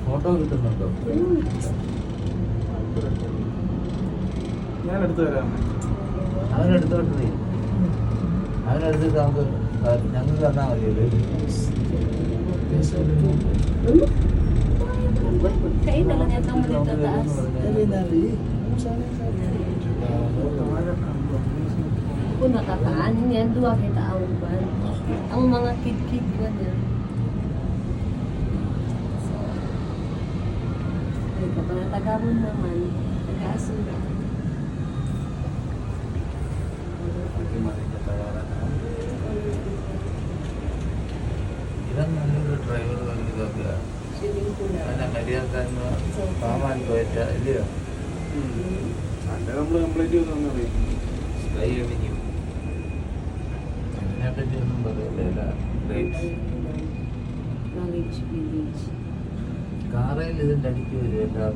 Photo കിട്ടുന്നുണ്ടോ? ഞാൻ എടുത്തു തരാം. അവനെടുത്തോട്ട് നീ അവനെടുത്തിട്ട് നമുക്ക് ഞങ്ങൾക്ക് തന്നാൽ മതിയല്ലോ. Kain talaga itong maliit na taas. Kung nakataan, yan, duwa kita awang ba? Ang mga kid-kid ba niya? So, ay, kapag natagabon naman, nag-aasura. ഇതാണ് നല്ലൊരു ഡ്രൈവർ ഇതൊക്കെ അല്ല മര്യാദക്കാൻ പാമാൻ പോയിട്ട് ഇല്ലയോ? അല്ല നമ്മള് കംപ്ലൈന്റ് ചെയ്തു അറിയിക്കും. സ്കൈ അവന്യൂ അതിനെപ്പറ്റി ഒന്നും പറയില്ല. Knowledge village. കാറയിൽ ഇതിൻ്റെ അടിക്ക് വരും എല്ലാ